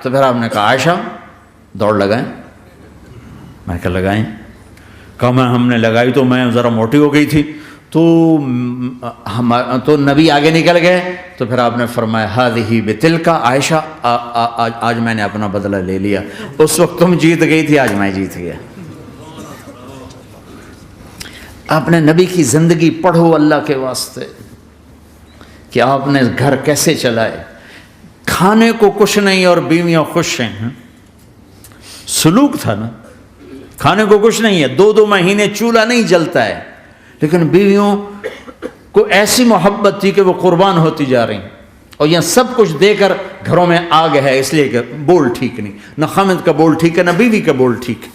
تو پھر آپ نے کہا عائشہ دوڑ لگائیں. میں کہا لگائیں. کہا ہم نے لگائی تو میں ذرا موٹی ہو گئی تھی تو نبی آگے نکل گئے. تو پھر آپ نے فرمایا ہذہ بتلک عائشہ آج میں نے اپنا بدلہ لے لیا. اس وقت تم جیت گئی تھی، آج میں جیت گیا. آپ نے نبی کی زندگی پڑھو اللہ کے واسطے کہ آپ نے گھر کیسے چلائے. کھانے کو کچھ نہیں اور بیویاں خوش ہیں. سلوک تھا نا. کھانے کو کچھ نہیں ہے، 2 مہینے چولہا نہیں جلتا ہے، لیکن بیویوں کو ایسی محبت تھی کہ وہ قربان ہوتی جا رہی. اور یہاں سب کچھ دے کر گھروں میں آگ ہے، اس لیے کہ بول ٹھیک نہیں. نہ خامد کا بول ٹھیک ہے، نہ بیوی کا بول ٹھیک ہے.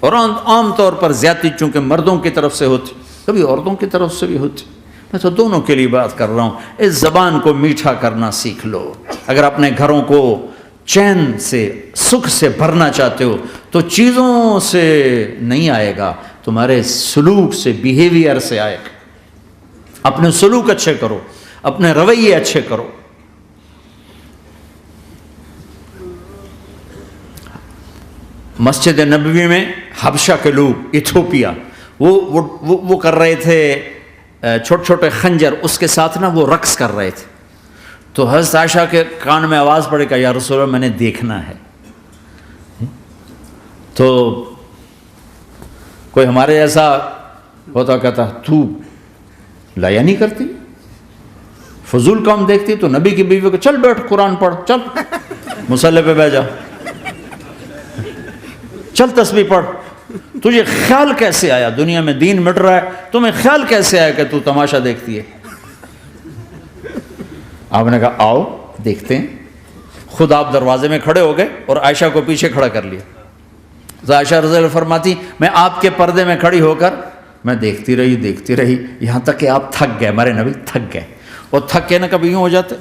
اور عام طور پر زیادتی چونکہ مردوں کی طرف سے ہوتی، کبھی عورتوں کی طرف سے بھی ہوتی. میں تو دونوں کے لیے بات کر رہا ہوں. اس زبان کو میٹھا کرنا سیکھ لو. اگر اپنے گھروں کو چین سے سکھ سے بھرنا چاہتے ہو تو چیزوں سے نہیں آئے گا، تمہارے سلوک سے، بیہیویئر سے آئے گا. اپنے سلوک اچھے کرو، اپنے رویے اچھے کرو. مسجد نبوی میں حبشہ کے لوگ، ایتھوپیا، وہ کر رہے تھے چھوٹے چھوٹے خنجر، اس کے ساتھ نا وہ رقص کر رہے تھے. تو حضرت عائشہ کے کان میں آواز پڑے کہ یا رسول اللہ میں نے دیکھنا ہے. تو کوئی ہمارے جیسا ہوتا کہتا تو لایا نہیں کرتی، فضول کام دیکھتی. تو نبی کی بیوی کو چل بیٹھ قرآن پڑھ، چل مصلی پہ بیٹھ جا، چل تسبیح پڑھ. تجھے خیال کیسے آیا؟ دنیا میں دین مٹ رہا ہے، تمہیں خیال کیسے آیا کہ تو تماشا دیکھتی ہے؟ آپ نے کہا آؤ دیکھتے ہیں. خود آپ دروازے میں کھڑے ہو گئے اور عائشہ کو پیچھے کھڑا کر لیا. تو عائشہ رضی اللہ فرماتی میں آپ کے پردے میں کھڑی ہو کر میں دیکھتی رہی یہاں تک کہ آپ تھک گئے. ہمارے نبی تھک گئے، اور تھک کے نا کبھی یوں ہو جاتے،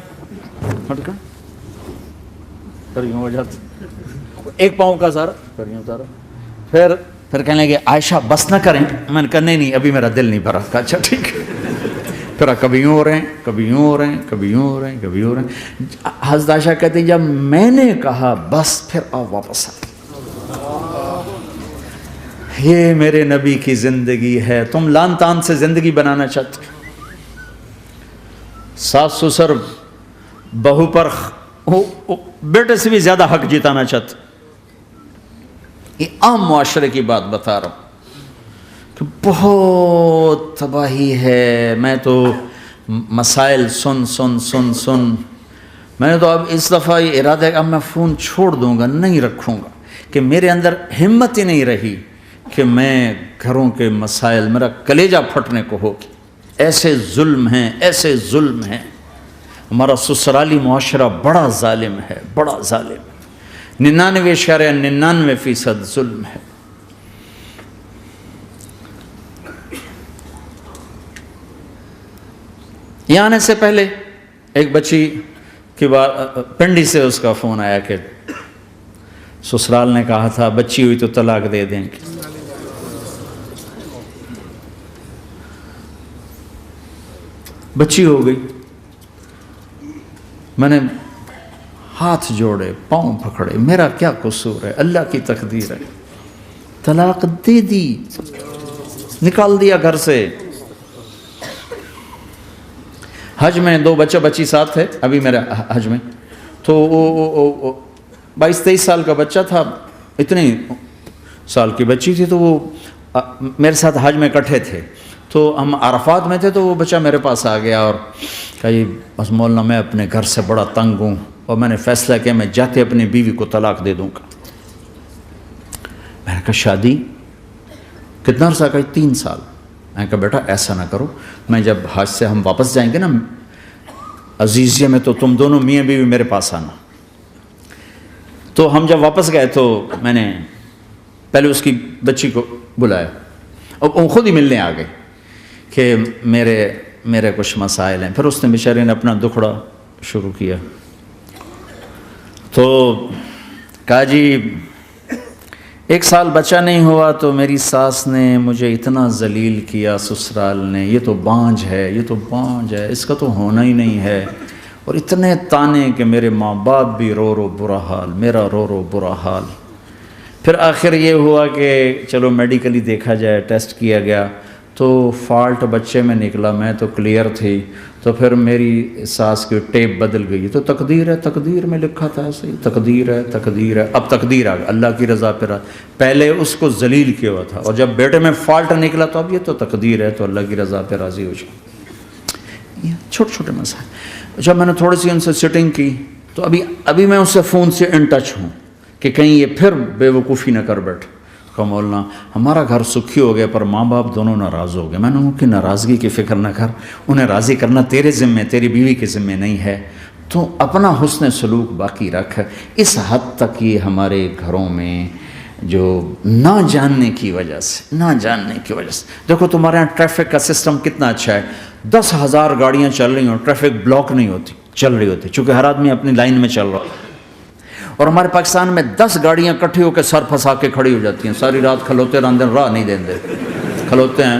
یوں ہو جاتے، ایک پاؤں کا سارا پھر یوں سارا، پھر کہنے لگے عائشہ بس نہ کریں. میں نے کہا نہیں ابھی میرا دل نہیں بھرا. کہا اچھا ٹھیک ہے. پھر کبھی یوں ہو رہے ہیں، کبھی یوں ہو رہے ہیں، کبھی یوں ہو رہے ہیں، کبھی یوں ہو رہے ہیں. حضرت عائشہ کہتے ہیں جب میں نے کہا بس، پھر آؤ واپس آ. یہ میرے نبی کی زندگی ہے. تم لان تان سے زندگی بنانا چاہتے ہو، ساس سسر بہو پر بیٹے سے بھی زیادہ حق جتانا چاہتے. یہ عام معاشرے کی بات بتا رہا ہوں کہ بہت تباہی ہے. میں تو مسائل سن میں نے تو اب اس دفعہ یہ ارادہ ہے کہ اب میں فون چھوڑ دوں گا، نہیں رکھوں گا. کہ میرے اندر ہمت ہی نہیں رہی کہ میں گھروں کے مسائل، میرا کلیجہ پھٹنے کو ہو کہ ایسے ظلم ہیں، ایسے ظلم ہیں. ہمارا سسرالی معاشرہ بڑا ظالم ہے، بڑا ظالم. 99.99% ظلم ہے. یہاں آنے سے پہلے ایک بچی کی پنڈی سے اس کا فون آیا کہ سسرال نے کہا تھا بچی ہوئی تو طلاق دے دیں گے. بچی ہو گئی. میں نے ہاتھ جوڑے، پاؤں پکڑے، میرا کیا قصور ہے، اللہ کی تقدیر ہے. طلاق دے دی، نکال دیا گھر سے. حج میں 2 بچہ بچی ساتھ تھے ابھی میرے حج میں. تو 22-23 سال کا بچہ تھا، اتنی سال کی بچی تھی. تو وہ میرے ساتھ حج میں اکٹھے تھے. تو ہم عرفات میں تھے. تو وہ بچہ میرے پاس آ گیا اور کہا یہ بس مولانا میں اپنے گھر سے بڑا تنگ ہوں اور میں نے فیصلہ کیا میں جاتے اپنی بیوی کو طلاق دے دوں گا. میں نے کہا شادی کتنا عرصہ؟ کہا 3 سال. میں نے کہا بیٹا ایسا نہ کرو، میں جب حج سے ہم واپس جائیں گے نا عزیزیہ میں، تو تم دونوں میاں بیوی میرے پاس آنا. تو ہم جب واپس گئے تو میں نے پہلے اس کی بچی کو بلایا اور وہ خود ہی ملنے آ گئے کہ میرے کچھ مسائل ہیں. پھر اس نے بیچارے نے اپنا دکھڑا شروع کیا. تو کہا جی 1 سال بچہ نہیں ہوا تو میری ساس نے مجھے اتنا ذلیل کیا، سسرال نے. یہ تو بانجھ ہے، یہ تو بانجھ ہے، اس کا تو ہونا ہی نہیں ہے. اور اتنے تانے کہ میرے ماں باپ بھی رو رو برا حال، میرا رو رو برا حال۔ پھر آخر یہ ہوا کہ چلو میڈیکلی دیکھا جائے، ٹیسٹ کیا گیا تو فالٹ بچے میں نکلا، میں تو کلیئر تھی، تو پھر میری ساس کی ٹیپ بدل گئی۔ تو تقدیر ہے، تقدیر میں لکھا تھا ایسے ہی، تقدیر ہے تقدیر ہے، اب تقدیر آ گئی، اللہ کی رضا پہ پہلے اس کو ذلیل کیا ہوا تھا، اور جب بیٹے میں فالٹ نکلا تو اب یہ تو تقدیر ہے، تو اللہ کی رضا پہ راضی ہو جائے۔ یہ چھوٹے چھوٹے مسائل۔ جب میں نے تھوڑی سی ان سے سٹنگ کی تو ابھی میں اس سے فون سے ان ٹچ ہوں کہ کہیں یہ پھر بے وقوفی نہ کر بیٹھ۔ کہا مولانا ہمارا گھر سکھی ہو گیا پر ماں باپ دونوں ناراض ہو گئے۔ میں نے ان کی ناراضگی کی فکر نہ کر، انہیں راضی کرنا تیرے ذمے، تیری بیوی کے ذمے نہیں ہے، تو اپنا حسن سلوک باقی رکھ۔ اس حد تک یہ ہمارے گھروں میں جو نہ جاننے کی وجہ سے دیکھو تمہارے یہاں ٹریفک کا سسٹم کتنا اچھا ہے، 10,000 گاڑیاں چل رہی ہوں، ٹریفک بلاک نہیں ہوتی، چل رہی ہوتی، چونکہ ہر آدمی اپنی لائن میں چل رہا ہے۔ اور ہمارے پاکستان میں 10 گاڑیاں کٹھی ہو کے سر پھنسا کے کھڑی ہو جاتی ہیں، ساری رات کھلوتے رہتے ہیں، راہ نہیں دیندے، کھلوتے ہیں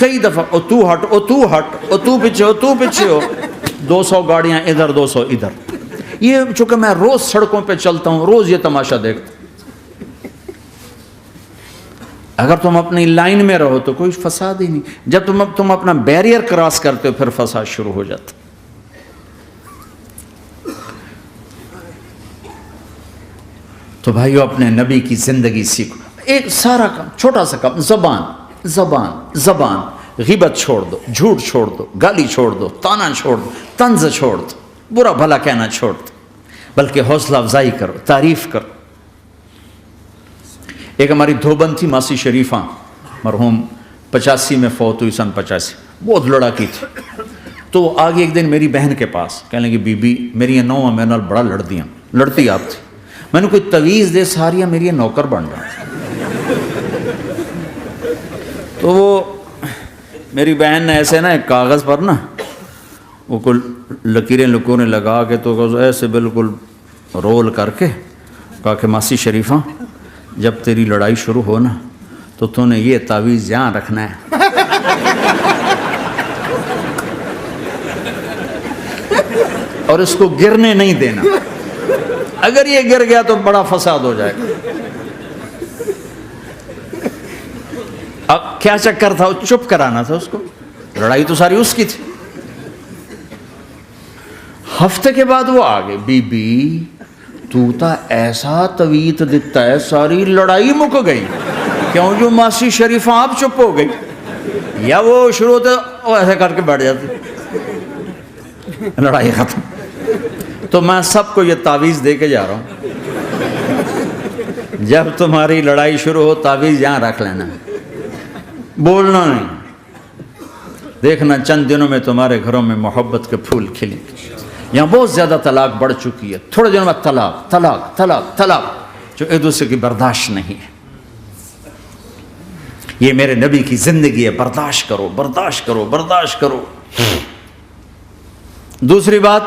کئی دفعہ، او تو ہٹ، او تو ہٹ، او تو پیچھے، او تو پیچھے ہو، 200 گاڑیاں ادھر 200 ادھر۔ یہ چونکہ میں روز سڑکوں پہ چلتا ہوں، روز یہ تماشا دیکھتا ہوں۔ اگر تم اپنی لائن میں رہو تو کوئی فساد ہی نہیں، جب تم اپنا بیریئر کراس کرتے ہو پھر فساد شروع ہو جاتا۔ تو بھائیو اپنے نبی کی زندگی سیکھو۔ ایک سارا کام، چھوٹا سا کام، زبان، غیبت چھوڑ دو، جھوٹ چھوڑ دو، گالی چھوڑ دو، تانا چھوڑ دو، طنز چھوڑ دو، برا بھلا کہنا چھوڑ دو، بلکہ حوصلہ افزائی کرو، تعریف کرو۔ ایک ہماری دھوبند تھی ماسی شریفہ، مرحوم 85 میں فوت ہوئی، سن 85، بہت لڑاکی تھی۔ تو وہ آگے ایک دن میری بہن کے پاس کہنے لگی بی بی میری نو میرے نال بڑا لڑتی آپ تھی، میں نے کوئی تویز دے ساریا میری نوکر بن رہا۔ تو وہ میری بہن نے ایسے نا ایک کاغذ پر نا وہ کوئی لکیریں لگا کے تو ایسے بالکل رول کر کے کہا کہ ماسی شریفہ جب تیری لڑائی شروع ہو نا تو نے یہ تعویذ یہاں رکھنا ہے، اور اس کو گرنے نہیں دینا، اگر یہ گر گیا تو بڑا فساد ہو جائے گا۔ اب کیا چکر تھا، وہ چپ کرانا تھا اس کو، لڑائی تو ساری اس کی تھی۔ ہفتے کے بعد وہ آگے بی بی تو تا ایسا تویت دیتا ہے ساری لڑائی مک گئی، کیوں جو ماسی شریفہ آپ چپ ہو گئی، یا وہ شروع ہوتے وہ ایسے کر کے بیٹھ جاتی، لڑائی ختم۔ تو میں سب کو یہ تعویذ دے کے جا رہا ہوں، جب تمہاری لڑائی شروع ہو تعویذ یہاں رکھ لینا، بولنا نہیں، دیکھنا چند دنوں میں تمہارے گھروں میں محبت کے پھول کھلیں گے۔ یہاں بہت زیادہ طلاق بڑھ چکی ہے، تھوڑے دنوں میں طلاق جو ایک دوسرے کی برداشت نہیں ہے۔ یہ میرے نبی کی زندگی ہے، برداشت کرو۔ دوسری بات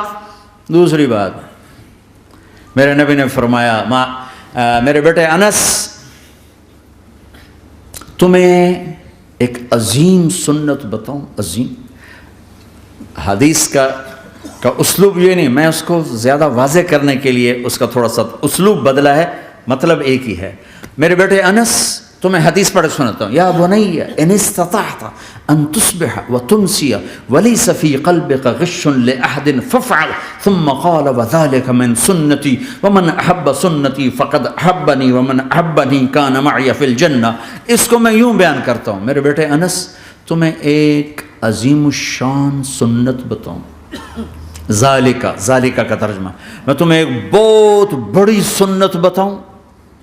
میرے نبی نے فرمایا میرے بیٹے انس تمہیں ایک عظیم سنت بتاؤں، عظیم۔ حدیث کا اسلوب یہ نہیں، میں اس کو زیادہ واضح کرنے کے لیے اس کا تھوڑا سا اسلوب بدلا ہے، مطلب ایک ہی ہے۔ میرے بیٹے انس تمہیں حدیث پڑھ سناتا ہوں، یا بنی ان استطعت ان تصبح وتمسی وليس في قلبك غش لاحد فافعل ثم قال وذلك من سنتي ومن احب سنتي فقد احبني ومن احبني كان معي في الجنہ۔ اس کو میں یوں بیان کرتا ہوں، میرے بیٹے انس تمہیں ایک عظیم الشان سنت بتاؤں، ذالکہ کا ترجمہ، میں تمہیں ایک بہت بڑی سنت بتاؤں،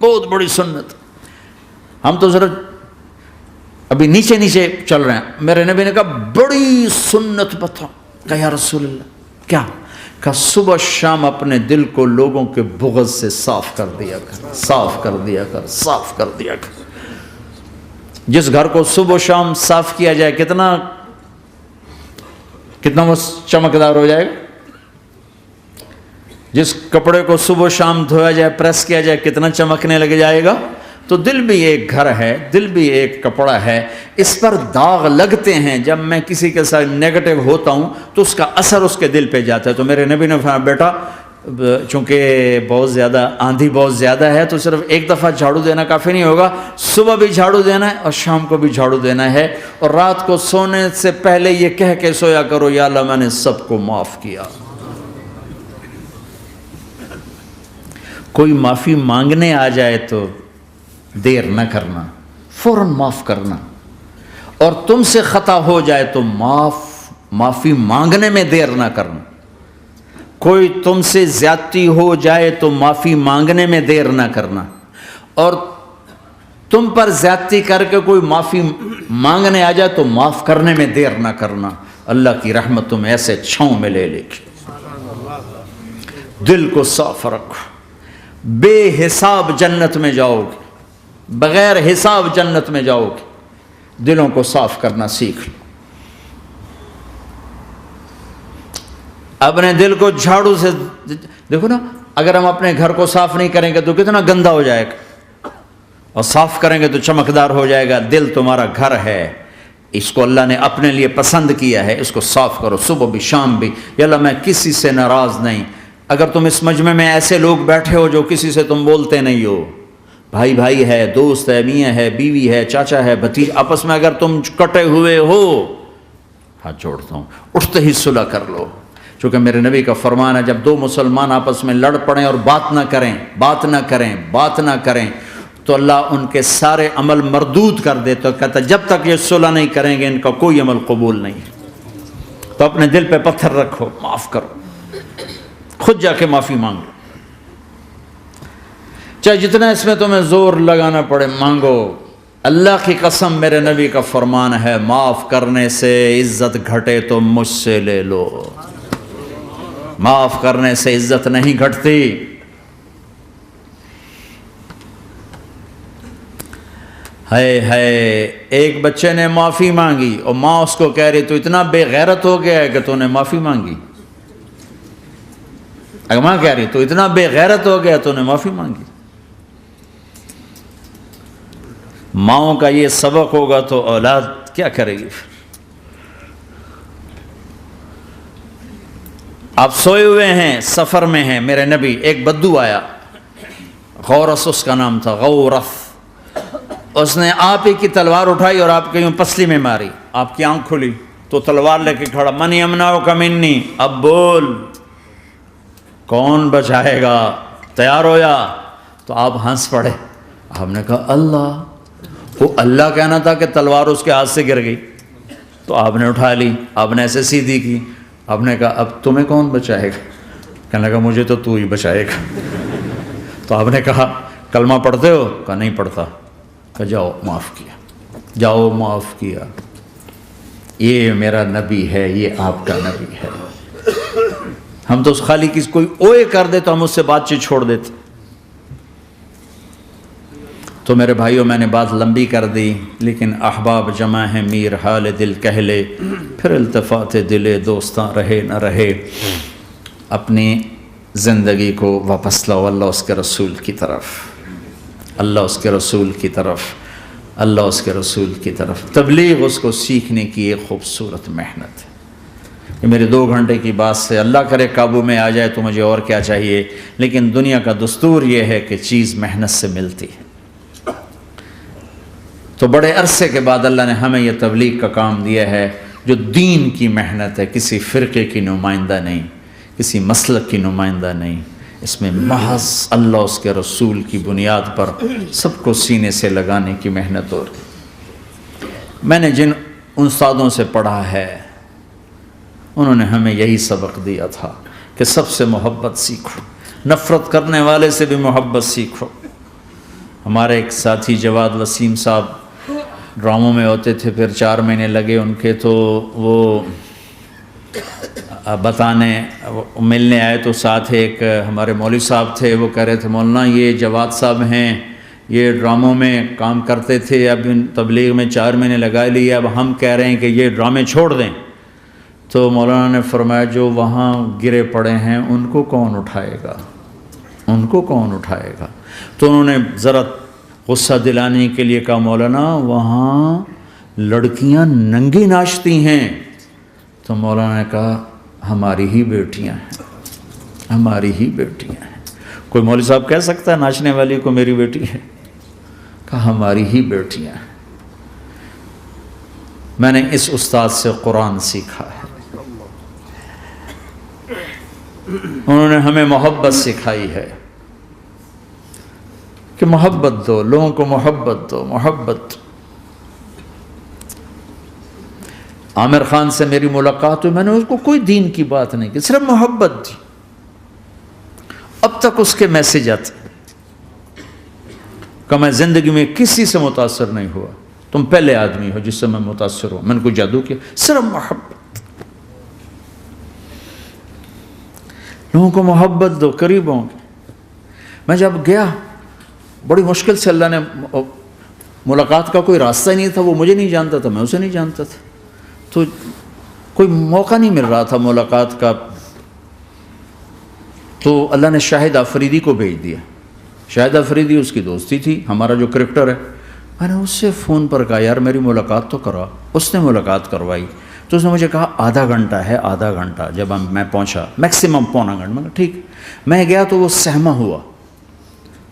بہت بڑی سنت۔ ہم تو ذرا ابھی نیچے چل رہے ہیں، میرے نبی نے کہا بڑی سنت بتاؤ۔ کہا یا رسول اللہ کیا؟ کہا صبح شام اپنے دل کو لوگوں کے بغض سے صاف کر دیا کر۔ جس گھر کو صبح شام صاف کیا جائے کتنا وہ چمکدار ہو جائے گا، جس کپڑے کو صبح شام دھویا جائے، پریس کیا جائے، کتنا چمکنے لگ جائے گا۔ تو دل بھی ایک گھر ہے، دل بھی ایک کپڑا ہے، اس پر داغ لگتے ہیں۔ جب میں کسی کے ساتھ نیگیٹو ہوتا ہوں تو اس کا اثر اس کے دل پہ جاتا ہے۔ تو میرے نبی نے فرمایا بیٹا چونکہ بہت زیادہ آندھی بہت زیادہ ہے تو صرف ایک دفعہ جھاڑو دینا کافی نہیں ہوگا، صبح بھی جھاڑو دینا ہے اور شام کو بھی جھاڑو دینا ہے، اور رات کو سونے سے پہلے یہ کہہ کے سویا کرو یا اللہ میں نے سب کو معاف کیا۔ کوئی معافی مانگنے آ جائے تو دیر نہ کرنا، فوراً معاف کرنا، اور تم سے خطا ہو جائے تو معافی مانگنے میں دیر نہ کرنا۔ کوئی تم سے زیادتی ہو جائے تو معافی مانگنے میں دیر نہ کرنا، اور تم پر زیادتی کر کے کوئی معافی مانگنے آ جائے تو معاف کرنے میں دیر نہ کرنا۔ اللہ کی رحمت تمہیں ایسے چھاؤں میں لے لے گی۔ دل کو صاف رکھو، بے حساب جنت میں جاؤ گے، بغیر حساب جنت میں جاؤ گے۔ دلوں کو صاف کرنا سیکھ لو۔ اپنے دل کو جھاڑو سے دیکھو نا، اگر ہم اپنے گھر کو صاف نہیں کریں گے تو کتنا گندا ہو جائے گا، اور صاف کریں گے تو چمکدار ہو جائے گا۔ دل تمہارا گھر ہے، اس کو اللہ نے اپنے لیے پسند کیا ہے، اس کو صاف کرو صبح بھی شام بھی۔ یا اللہ میں کسی سے ناراض نہیں۔ اگر تم اس مجمع میں ایسے لوگ بیٹھے ہو جو کسی سے تم بولتے نہیں ہو، بھائی بھائی ہے، دوست ہے، میاں ہے، بیوی ہے، چاچا ہے، بھتیج، آپس میں اگر تم کٹے ہوئے ہو، ہاتھ جوڑتا ہوں اٹھتے ہی صلح کر لو۔ چونکہ میرے نبی کا فرمان ہے جب دو مسلمان آپس میں لڑ پڑیں اور بات نہ کریں تو اللہ ان کے سارے عمل مردود کر دے۔ تو کہتا جب تک یہ صلح نہیں کریں گے ان کا کوئی عمل قبول نہیں ہے۔ تو اپنے دل پہ پتھر رکھو، معاف کرو، خود جا کے معافی مانگو، چاہے جتنا اس میں تمہیں زور لگانا پڑے مانگو۔ اللہ کی قسم میرے نبی کا فرمان ہے معاف کرنے سے عزت گھٹے تو مجھ سے لے لو، معاف کرنے سے عزت نہیں گھٹتی۔ ایک بچے نے معافی مانگی اور ماں اس کو کہہ رہی تو اتنا بے غیرت ہو گیا ہے کہ تو نے معافی مانگی۔ اگر ماں کہہ رہی تو اتنا بے غیرت ہو گیا تو نے معافی مانگی۔ ماؤں کا یہ سبق ہوگا تو اولاد کیا کرے گی؟ آپ سوئے ہوئے ہیں، سفر میں ہیں، میرے نبی ایک بدو آیا، غورس اس کا نام تھا، غورث۔ اس نے آپ ہی کی تلوار اٹھائی اور آپ کے یوں پسلی میں ماری، آپ کی آنکھ کھلی تو تلوار لے کے کھڑا، من یمنعک منی، اب بول کون بچائے گا؟ تیار ہو یا؟ تو آپ ہنس پڑے۔ آپ نے کہا اللہ، وہ اللہ کہنا تھا کہ تلوار اس کے ہاتھ سے گر گئی، تو آپ نے اٹھا لی، آپ نے ایسے سیدھی کی، آپ نے کہا اب تمہیں کون بچائے گا؟ کہنے لگا مجھے تو ہی بچائے گا۔ تو آپ نے کہا کلمہ پڑھتے ہو؟ کہا نہیں پڑھتا۔ کہا جاؤ معاف کیا، جاؤ معاف کیا۔ یہ میرا نبی ہے، یہ آپ کا نبی ہے۔ ہم تو اس خالی کسی کوئی اوئے کر دے تو ہم اس سے بات چیت چھوڑ دیتے۔ تو میرے بھائیوں میں نے بات لمبی کر دی، لیکن احباب جمع ہیں میر حال دل کہہ لے، پھر التفات دلے دوستاں رہے نہ رہے۔ اپنی زندگی کو واپس لاؤ اللہ اس کے رسول کی طرف، اللہ اس کے رسول کی طرف، اللہ اس کے رسول کی طرف۔ تبلیغ اس کو سیکھنے کی ایک خوبصورت محنت ہے۔ کہ میرے 2 گھنٹے کی بات سے اللہ کرے قابو میں آ جائے تو مجھے اور کیا چاہیے، لیکن دنیا کا دستور یہ ہے کہ چیز محنت سے ملتی ہے۔ تو بڑے عرصے کے بعد اللہ نے ہمیں یہ تبلیغ کا کام دیا ہے جو دین کی محنت ہے، کسی فرقے کی نمائندہ نہیں، کسی مسلک کی نمائندہ نہیں، اس میں محض اللہ اس کے رسول کی بنیاد پر سب کو سینے سے لگانے کی محنت ہو رہی۔ میں نے جن استادوں سے پڑھا ہے انہوں نے ہمیں یہی سبق دیا تھا کہ سب سے محبت سیکھو، نفرت کرنے والے سے بھی محبت سیکھو۔ ہمارے ایک ساتھی جواد وسیم صاحب ڈراموں میں ہوتے تھے، پھر 4 مہینے لگے ان کے، تو وہ بتانے ملنے آئے تو ساتھ ایک ہمارے مولوی صاحب تھے، وہ کہہ رہے تھے مولانا یہ جواد صاحب ہیں، یہ ڈراموں میں کام کرتے تھے، اب ان تبلیغ میں 4 مہینے لگا لیے، اب ہم کہہ رہے ہیں کہ یہ ڈرامے چھوڑ دیں۔ تو مولانا نے فرمایا جو وہاں گرے پڑے ہیں ان کو کون اٹھائے گا، ان کو کون اٹھائے گا؟ تو انہوں نے ذرا غصہ دلانے کے لیے کہا مولانا وہاں لڑکیاں ننگی ناچتی ہیں. تو مولانا نے کہا ہماری ہی بیٹیاں ہیں, ہماری ہی بیٹیاں ہیں. کوئی مولوی صاحب کہہ سکتا ہے ناچنے والی کو میری بیٹی ہے؟ کہا ہماری ہی بیٹیاں ہیں. میں نے اس استاد سے قرآن سیکھا ہے. انہوں نے ہمیں محبت سکھائی ہے کہ محبت دو, لوگوں کو محبت دو, محبت. عامر خان سے میری ملاقات ہوئی, میں نے اس کو کوئی دین کی بات نہیں کی, صرف محبت دی. اب تک اس کے میسیج آتے کہ میں زندگی میں کسی سے متاثر نہیں ہوا, تم پہلے آدمی ہو جس سے میں متاثر ہوں. میں نے کوئی جادو کیا, صرف محبت. لوگوں کو محبت دو, قریب ہوں گے. میں جب گیا بڑی مشکل سے اللہ نے, ملاقات کا کوئی راستہ ہی نہیں تھا, وہ مجھے نہیں جانتا تھا, میں اسے نہیں جانتا تھا, تو کوئی موقع نہیں مل رہا تھا ملاقات کا. تو اللہ نے شاہد آفریدی کو بھیج دیا. شاہد آفریدی اس کی دوستی تھی, ہمارا جو کرکٹر ہے. میں نے اس سے فون پر کہا یار میری ملاقات تو کرا. اس نے ملاقات کروائی. تو اس نے مجھے کہا آدھا گھنٹہ ہے, آدھا گھنٹہ. جب میں پہنچا میکسیمم پونا گھنٹہ. میں کہا ٹھیک. میں گیا تو وہ سہما ہوا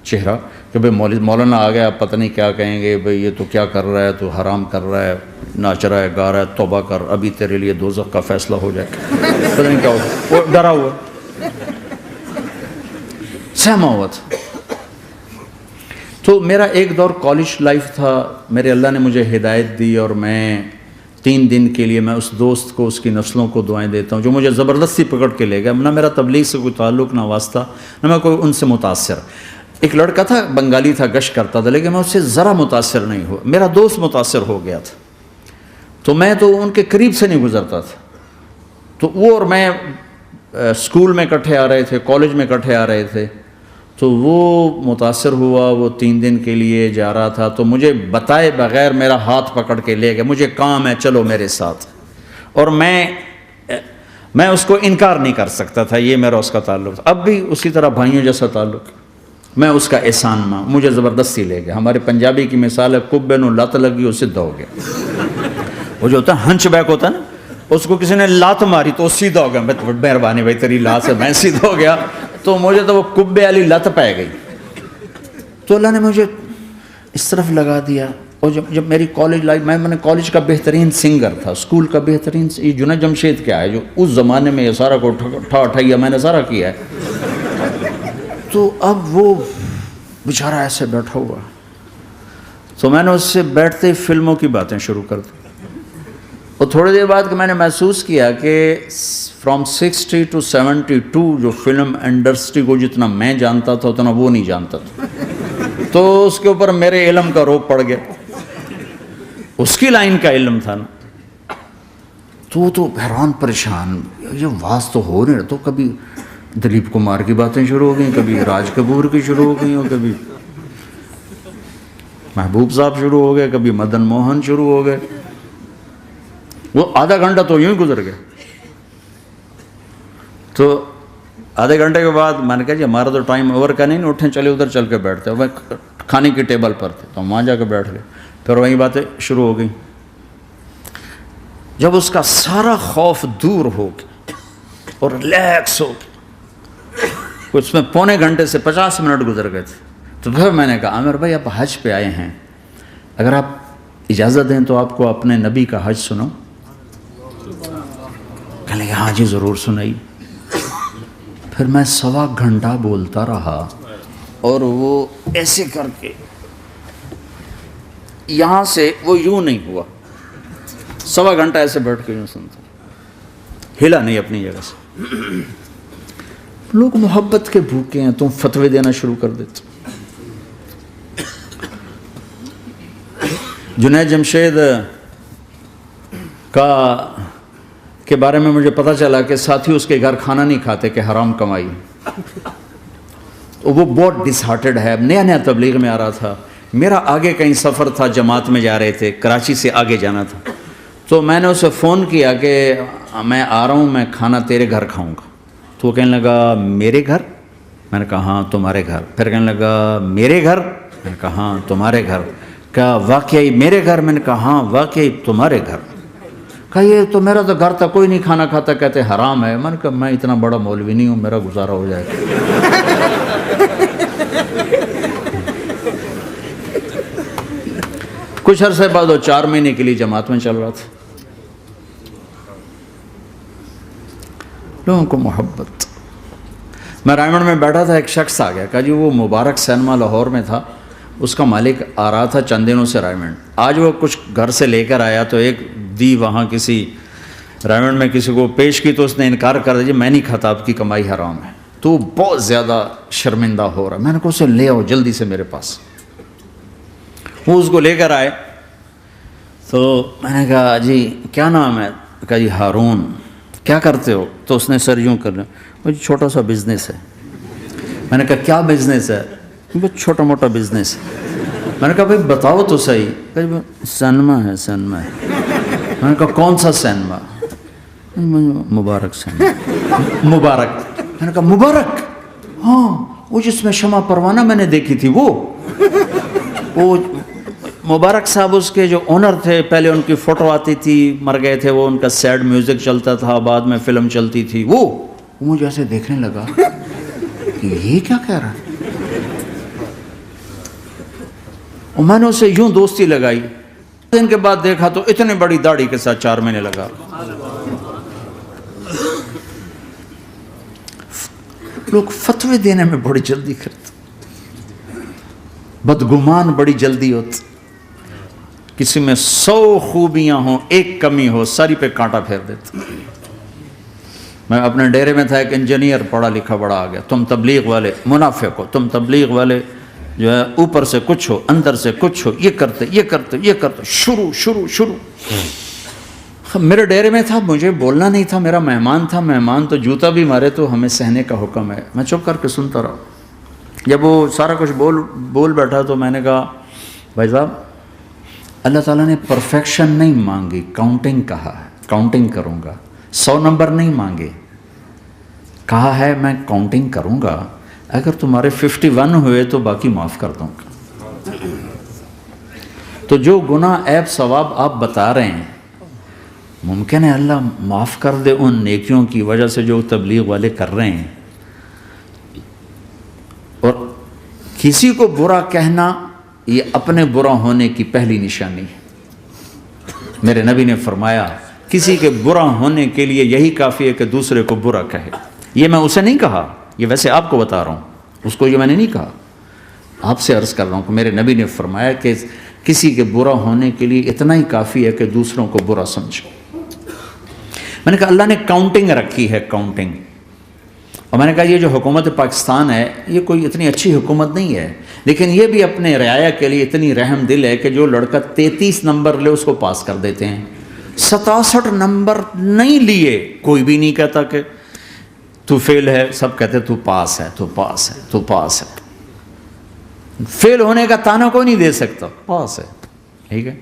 چہرہ کہ بھئی مولانا آ گیا, پتہ نہیں کیا کہیں گے, بھئی یہ تو کیا کر رہا ہے, تو حرام کر رہا ہے, ناچ رہا ہے, گا رہا ہے, توبہ کر, ابھی تیرے لیے دوزخ کا فیصلہ ہو جائے. پتہ نہیں کیا ہوگا, وہ ڈرا ہوا سہما ہوا تھا. تو میرا ایک دور کالج لائف تھا. میرے اللہ نے مجھے ہدایت دی اور میں 3 دن کے لیے میں اس دوست کو, اس کی نسلوں کو دعائیں دیتا ہوں جو مجھے زبردستی پکڑ کے لے گیا. نہ میرا تبلیغ سے کوئی تعلق, نہ واسطہ, نہ میں کوئی ان سے متاثر. ایک لڑکا تھا, بنگالی تھا, گشت کرتا تھا, لیکن میں اس سے ذرا متاثر نہیں ہوا. میرا دوست متاثر ہو گیا تھا, تو میں تو ان کے قریب سے نہیں گزرتا تھا. تو وہ اور میں اسکول میں اکٹھے آ رہے تھے, کالج میں اکٹھے آ رہے تھے. تو وہ متاثر ہوا, وہ 3 دن کے لیے جا رہا تھا, تو مجھے بتائے بغیر میرا ہاتھ پکڑ کے لے گیا. مجھے کام ہے, چلو میرے ساتھ. اور میں اس کو انکار نہیں کر سکتا تھا, یہ میرا اس کا تعلق تھا. اب بھی اسی طرح بھائیوں جیسا تعلق. میں اس کا احسان ماں, مجھے زبردستی لے گیا. ہمارے پنجابی کی مثال ہے, کبے نو لت لگی وہ سیدھا ہو گیا. وہ جو ہوتا ہے ہنچ بیک ہوتا ہے نا, اس کو کسی نے لات ماری تو سیدھا ہو گیا. مہربانی بھائی تیری لات سے میں سیدھا ہو گیا. تو مجھے تو وہ کبے والی لت پہ گئی. تو اللہ نے مجھے اس طرف لگا دیا. اور جب میری کالج لائف, میں نے کالج کا بہترین سنگر تھا, اسکول کا بہترین, یہ جنید جمشید کیا ہے جو اس زمانے میں یہ سارا کو اٹھایا میں نے سارا کیا ہے. تو اب وہ بیچارہ ایسے بیٹھا ہوا, تو میں نے اس سے بیٹھتے ہی فلموں کی باتیں شروع کر دی. اور تھوڑی دیر بعد کہ میں نے محسوس کیا کہ فرام 60 to 72 جو فلم انڈسٹری کو جتنا میں جانتا تھا اتنا وہ نہیں جانتا تھا. تو اس کے اوپر میرے علم کا روپ پڑ گیا, اس کی لائن کا علم تھا نا. تو حیران پریشان, یہ واز تو ہو نہیں رہا. تو کبھی دلیپ کمار کی باتیں شروع ہو گئیں, کبھی راج کپور کی شروع ہو گئیں, اور کبھی محبوب صاحب شروع ہو گئے, کبھی مدن موہن شروع ہو گئے. وہ آدھا گھنٹہ تو یوں ہی گزر گیا. تو آدھے گھنٹے کے بعد میں نے کہا جی ہمارا تو ٹائم اوور کا نہیں, اٹھیں چلے ادھر چل کے بیٹھتے. وہ کھانے کی ٹیبل پر تھے, تو ہم وہاں جا کے بیٹھ گئے. پھر وہیں باتیں شروع ہو گئیں. جب اس کا سارا خوف دور ہو گیا اور ریلیکس ہو گیا, اس میں 1.25 گھنٹے سے 50 منٹ گزر گئے تھے. تو پھر میں نے کہا عامر بھائی آپ حج پہ آئے ہیں, اگر آپ اجازت دیں تو آپ کو اپنے نبی کا حج سنو. کہنے لگے ہاں جی ضرور سنائی. پھر میں 1.25 گھنٹہ بولتا رہا, اور وہ ایسے کر کے یہاں سے وہ یوں نہیں ہوا, 1.25 گھنٹہ ایسے بیٹھ کے یوں سنتا, ہلا نہیں اپنی جگہ سے. لوگ محبت کے بھوکے ہیں, تم فتوے دینا شروع کر دیتے. جنید جمشید کے بارے میں مجھے پتہ چلا کہ ساتھی اس کے گھر کھانا نہیں کھاتے کہ حرام کمائی. وہ بہت ڈس ہارٹڈ ہے, نیا نیا تبلیغ میں آ رہا تھا. میرا آگے کہیں سفر تھا, جماعت میں جا رہے تھے, کراچی سے آگے جانا تھا. تو میں نے اسے فون کیا کہ میں آ رہا ہوں, میں کھانا تیرے گھر کھاؤں گا. تو وہ کہنے لگا میرے گھر؟ میں نے کہا ہاں تمہارے گھر. پھر کہنے لگا میرے گھر؟ میں نے کہا ہاں تمہارے گھر. کہا واقعی میرے گھر؟ میں نے کہا ہاں واقعی تمہارے گھر. کہا یہ تو میرا تو گھر تھا کوئی نہیں کھانا کھاتا, کہتے حرام ہے. میں نے کہا میں اتنا بڑا مولوی نہیں ہوں, میرا گزارا ہو جائے گا. کچھ عرصے بعد وہ 4 مہینے کے لیے جماعت میں چل رہا تھا. لوگوں کو محبت. میں رائمنڈ میں بیٹھا تھا, ایک شخص آ گیا, کہا جی وہ مبارک سینما لاہور میں تھا, اس کا مالک آ رہا تھا چند دنوں سے رائمنڈ. آج وہ کچھ گھر سے لے کر آیا تو ایک دی وہاں کسی رائمنڈ میں کسی کو پیش کی تو اس نے انکار کر دیا, میں نہیں کھاتا, آپ کی کمائی حرام ہے. تو بہت زیادہ شرمندہ ہو رہا. میں نے کہا اسے لے آؤ جلدی سے میرے پاس. وہ اس کو لے کر آئے تو میں نے کہا جی کیا نام ہے؟ کہا جی ہارون. کیا کرتے ہو؟ تو اس نے سر یوں کر لیا, وہ چھوٹا سا بزنس ہے. میں نے کہا کیا بزنس ہے؟ بس چھوٹا موٹا بزنس ہے. میں نے کہا بھائی بتاؤ تو صحیح. کہا سینما ہے سینما ہے. میں نے کہا کون سا سینما؟ مبارک سینما. مبارک. میں نے کہا مبارک؟ ہاں وہ جس میں شمع پروانہ میں نے دیکھی تھی وہ مبارک صاحب اس کے جو اونر تھے, پہلے ان کی فوٹو آتی تھی, مر گئے تھے وہ, ان کا سیڈ میوزک چلتا تھا, بعد میں فلم چلتی تھی. وہ مجھے ایسے دیکھنے لگا کہ یہ کیا کہہ رہا ہے. اور میں نے اسے یوں دوستی لگائی. دن کے بعد دیکھا تو اتنی بڑی داڑھی کے ساتھ 4 مہینے لگا. لوگ فتوے دینے میں بڑی جلدی کرتے, بدگمان بڑی جلدی ہوتی. کسی میں 100 خوبیاں ہوں, ایک کمی ہو, ساری پہ کانٹا پھیر دیتے. میں اپنے ڈیرے میں تھا, ایک انجینئر پڑھا لکھا بڑا آ گیا, تم تبلیغ والے منافق ہو, تم تبلیغ والے جو ہے اوپر سے کچھ ہو اندر سے کچھ ہو, یہ کرتے شروع. میرے ڈیرے میں تھا, مجھے بولنا نہیں تھا, میرا مہمان تھا, مہمان تو جوتا بھی مارے تو ہمیں سہنے کا حکم ہے. میں چپ کر کے سنتا رہا. جب وہ سارا کچھ بول بیٹھا تو میں نے کہا بھائی صاحب اللہ تعالیٰ نے پرفیکشن نہیں مانگی, کاؤنٹنگ کہا ہے, کاؤنٹنگ کروں گا. 100 نمبر نہیں مانگے, کہا ہے میں کاؤنٹنگ کروں گا, اگر تمہارے 51 ہوئے تو باقی معاف کر دوں گا. تو جو گناہ عیب ثواب آپ بتا رہے ہیں, ممکن ہے اللہ معاف کر دے ان نیکیوں کی وجہ سے جو تبلیغ والے کر رہے ہیں. اور کسی کو برا کہنا یہ اپنے برا ہونے کی پہلی نشانی ہے. میرے نبی نے فرمایا کسی کے برا ہونے کے لیے یہی کافی ہے کہ دوسرے کو برا کہے. یہ میں اسے نہیں کہا, یہ ویسے آپ کو بتا رہا ہوں, اس کو یہ میں نے نہیں کہا, آپ سے عرض کر رہا ہوں کہ میرے نبی نے فرمایا کہ کسی کے برا ہونے کے لیے اتنا ہی کافی ہے کہ دوسروں کو برا سمجھو. میں نے کہا اللہ نے کاؤنٹنگ رکھی ہے, کاؤنٹنگ. اور میں نے کہا یہ جو حکومت پاکستان ہے یہ کوئی اتنی اچھی حکومت نہیں ہے, لیکن یہ بھی اپنے رعایا کے لیے اتنی رحم دل ہے کہ جو لڑکا 33 نمبر لے اس کو پاس کر دیتے ہیں. 67 نمبر نہیں لیے کوئی بھی نہیں کہتا کہ تو فیل ہے, سب کہتے تو پاس ہے, تو پاس ہے, تو پاس ہے. فیل ہونے کا تانا کوئی نہیں دے سکتا, پاس ہے. ٹھیک ہے.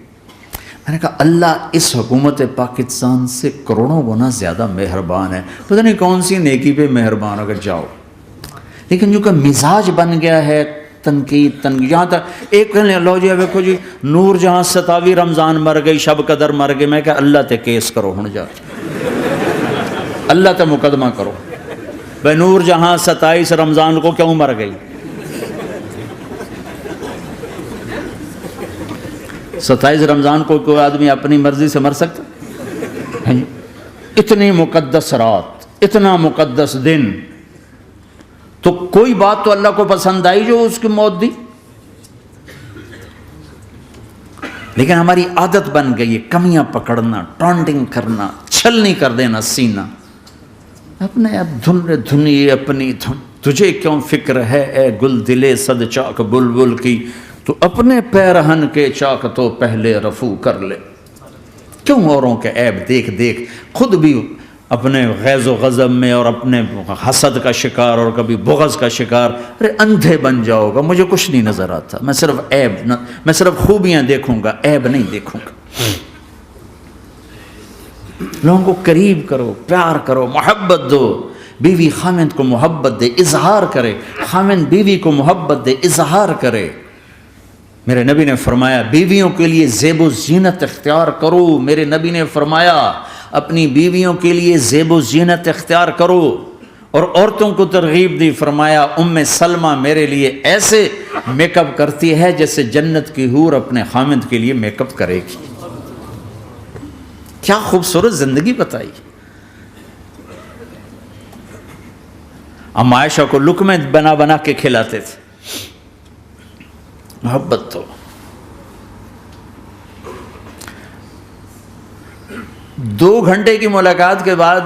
میں نے کہا اللہ اس حکومت پاکستان سے کروڑوں گنا زیادہ مہربان ہے. پتہ نہیں کون سی نیکی پہ مہربان اگر جاؤ, لیکن جو کہ مزاج بن گیا ہے تنقید. یہاں تک ایک کہنے لو جی دیکھو جی نور جہاں 27 رمضان مر گئی, شب قدر مر گئی. میں کہا اللہ تے کیس کرو ہن جا, اللہ تے مقدمہ کرو. بھائی نور جہاں 27 رمضان کو کیوں مر گئی؟ 27 رمضان کو کوئی آدمی اپنی مرضی سے مر سکتا؟ اتنی مقدس رات, اتنا مقدس دن, تو کوئی بات تو اللہ کو پسند آئی جو اس کی موت دی. لیکن ہماری عادت بن گئی ہے کمیاں پکڑنا, ٹانٹنگ کرنا, چھل نہیں کر دینا سینہ. اپنے اب دھن دھنی اپنی دھن, تجھے کیوں فکر ہے اے گل دلے صد چاک بلبل کی, تو اپنے پیرہن کے چاک تو پہلے رفو کر لے. کیوں اوروں کے عیب دیکھ دیکھ خود بھی اپنے غیظ و غضب میں اور اپنے حسد کا شکار اور کبھی بغض کا شکار. ارے اندھے بن جاؤ گا, مجھے کچھ نہیں نظر آتا, میں صرف عیب میں صرف خوبیاں دیکھوں گا, عیب نہیں دیکھوں گا. لوگوں کو قریب کرو, پیار کرو, محبت دو. بیوی خامند کو محبت دے, اظہار کرے. خامند بیوی کو محبت دے, اظہار کرے. میرے نبی نے فرمایا بیویوں کے لیے زیب و زینت اختیار کرو. میرے نبی نے فرمایا اپنی بیویوں کے لیے زیب و زینت اختیار کرو. اور عورتوں کو ترغیب دی, فرمایا ام سلمہ میرے لیے ایسے میک اپ کرتی ہے جیسے جنت کی حور اپنے خامد کے لیے میک اپ کرے گی. کیا خوبصورت زندگی بتائی. ہم عائشہ کو لقمے بنا بنا کے کھلاتے تھے. محبت تو 2 گھنٹے کی ملاقات کے بعد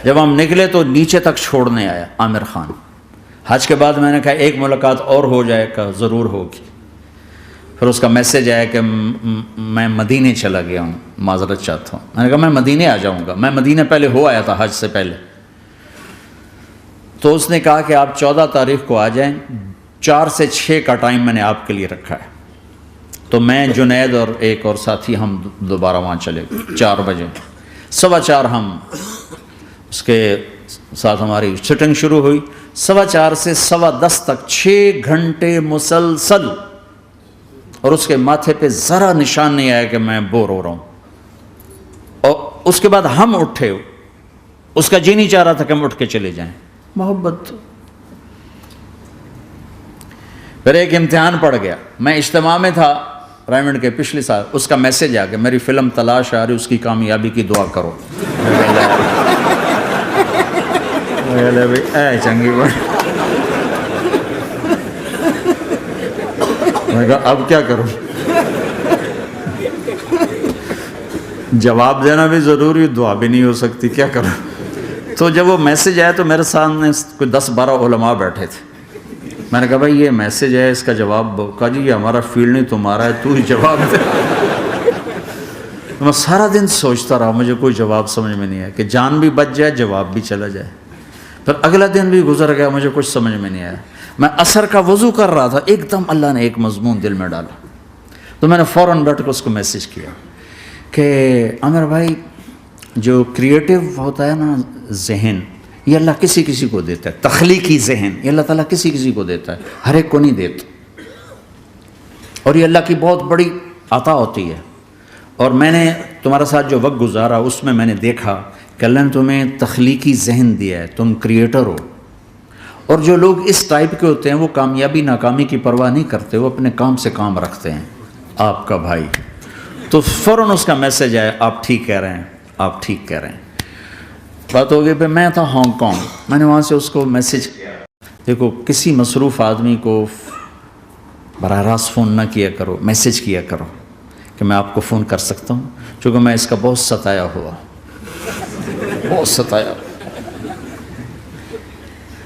جب ہم نکلے تو نیچے تک چھوڑنے آیا عامر خان. حج کے بعد میں نے کہا ایک ملاقات اور ہو جائے گا, ضرور ہوگی. پھر اس کا میسج آیا کہ میں مدینے چلا گیا ہوں, معذرت چاہتا ہوں. میں نے کہا میں مدینے آ جاؤں گا. میں مدینے پہلے ہو آیا تھا حج سے پہلے. تو اس نے کہا کہ آپ 14 تاریخ کو آ جائیں, 4 سے 6 کا ٹائم میں نے آپ کے لیے رکھا ہے. تو میں جنید اور ایک اور ساتھی ہم دوبارہ وہاں چلے گئے 4 بجے. 4:15 ہم اس کے ساتھ ہماری شوٹنگ شروع ہوئی. 4:15 سے 10:15 تک 6 گھنٹے مسلسل. اور اس کے ماتھے پہ ذرا نشان نہیں آیا کہ میں بور ہو رہا ہوں. اور اس کے بعد ہم اٹھے, اس کا جی نہیں چاہ رہا تھا کہ ہم اٹھ کے چلے جائیں. محبت. پھر ایک امتحان پڑ گیا. میں اجتماع میں تھا رائمنڈ کے پچھلے سال. اس کا میسج آ گیا میری فلم تلاش آ رہی, اس کی کامیابی کی دعا کرو. اے چنگی بات. میں کہا اب کیا کروں, جواب دینا بھی ضروری, دعا بھی نہیں ہو سکتی, کیا کروں. تو جب وہ میسج آیا تو میرے سامنے کوئی 10-12 علماء بیٹھے تھے. میں نے کہا بھائی یہ میسج ہے, اس کا جواب. کہا جی یہ ہمارا فیلڈ نہیں تمہارا ہے, تو ہی جواب دے. میں سارا دن سوچتا رہا, مجھے کوئی جواب سمجھ میں نہیں آیا کہ جان بھی بچ جائے جواب بھی چلا جائے. پھر اگلا دن بھی گزر گیا, مجھے کچھ سمجھ میں نہیں آیا. میں عصر کا وضو کر رہا تھا, ایک دم اللہ نے ایک مضمون دل میں ڈالا. تو میں نے فوراً بیٹھ کے اس کو میسج کیا کہ عامر بھائی جو کریٹیو ہوتا ہے نا ذہن, یہ اللہ کسی کسی کو دیتا ہے. تخلیقی ذہن یہ اللہ تعالیٰ کسی کسی کو دیتا ہے, ہر ایک کو نہیں دیتا. اور یہ اللہ کی بہت بڑی عطا ہوتی ہے. اور میں نے تمہارے ساتھ جو وقت گزارا اس میں نے دیکھا کہ اللہ نے تمہیں تخلیقی ذہن دیا ہے, تم کریٹر ہو. اور جو لوگ اس ٹائپ کے ہوتے ہیں وہ کامیابی ناکامی کی پرواہ نہیں کرتے, وہ اپنے کام سے کام رکھتے ہیں. آپ کا بھائی. تو فوراً اس کا میسج آیا آپ ٹھیک کہہ رہے ہیں, آپ ٹھیک کہہ رہے ہیں. بات ہو گئی. پہ میں تھا ہانگ کانگ. میں نے وہاں سے اس کو میسج کیا, دیکھو کسی مصروف آدمی کو براہ راست فون نہ کیا کرو, میسج کیا کرو کہ میں آپ کو فون کر سکتا ہوں, چونکہ میں اس کا بہت ستایا ہوا, بہت ستایا.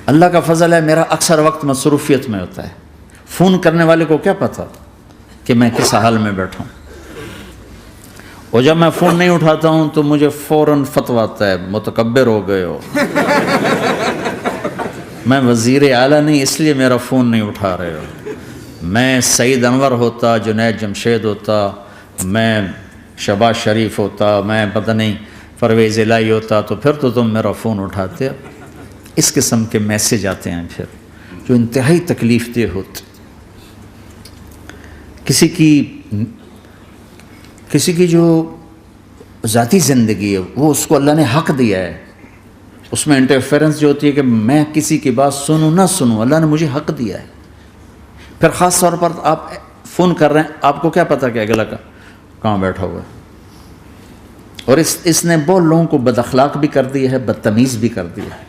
اللہ کا فضل ہے میرا اکثر وقت مصروفیت میں ہوتا ہے. فون کرنے والے کو کیا پتہ کہ میں کس حال میں بیٹھا ہوں. اور جب میں فون نہیں اٹھاتا ہوں تو مجھے فوراً فتویٰ آتا ہے متکبر ہو گئے ہو, میں وزیر اعلیٰ نہیں اس لیے میرا فون نہیں اٹھا رہے ہو. میں سعید انور ہوتا, جنید جمشید ہوتا, میں شہباز شریف ہوتا, میں پتہ نہیں پرویز الہی ہوتا, تو پھر تو تم میرا فون اٹھاتے. اس قسم کے میسج آتے ہیں پھر جو انتہائی تکلیف دہ ہوتے. کسی کی جو ذاتی زندگی ہے وہ اس کو اللہ نے حق دیا ہے, اس میں انٹرفیرنس جو ہوتی ہے کہ میں کسی کی بات سنوں نہ سنوں, اللہ نے مجھے حق دیا ہے. پھر خاص طور پر آپ فون کر رہے ہیں, آپ کو کیا پتہ کہ اگلا کہاں بیٹھا ہوا ہے. اور اس نے بہت لوگوں کو بد اخلاق بھی کر دیا ہے, بدتمیز بھی کر دیا ہے.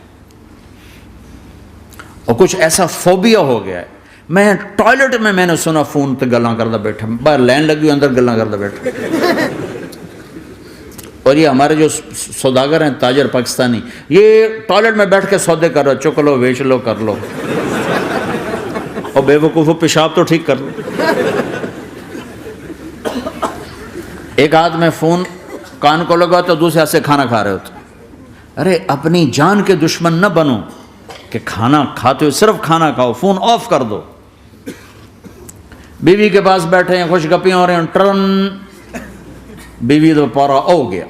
اور کچھ ایسا فوبیا ہو گیا ہے. میں ٹوائلٹ میں نے سنا فون پہ گلاں کرتا بیٹھا, باہر لائن لگی اندر گلاں کرتا بیٹھا. اور یہ ہمارے جو سوداگر ہیں تاجر پاکستانی, یہ ٹوائلٹ میں بیٹھ کے سودے کر رہے, چک لو بیچ لو کر لو, اور بے وقوف پیشاب تو ٹھیک کر لو. ایک ہاتھ میں فون کان کو لگا تو دوسرے ہاتھ سے کھانا کھا رہے ہوتے. ارے اپنی جان کے دشمن نہ بنو کہ کھانا کھاتے ہو صرف کھانا کھاؤ, فون آف کر دو. بیوی کے پاس بیٹھے ہیں, خوش گپیاں ہو رہے ہیں, ٹرن بیوی تو پارا ہو گیا.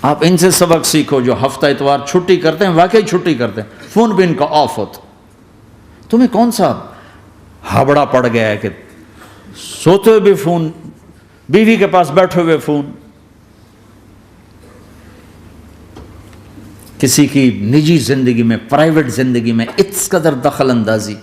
آپ ان سے سبق سیکھو جو ہفتہ اتوار چھٹی کرتے ہیں، واقعی چھٹی کرتے ہیں، فون بھی ان کا آف ہوتا. تمہیں کون سا ہابڑا پڑ گیا ہے کہ سوتے ہوئے بھی فون، بیوی کے پاس بیٹھے ہوئے فون، کسی کی نجی زندگی میں، پرائیویٹ زندگی میں اس قدر دخل اندازی.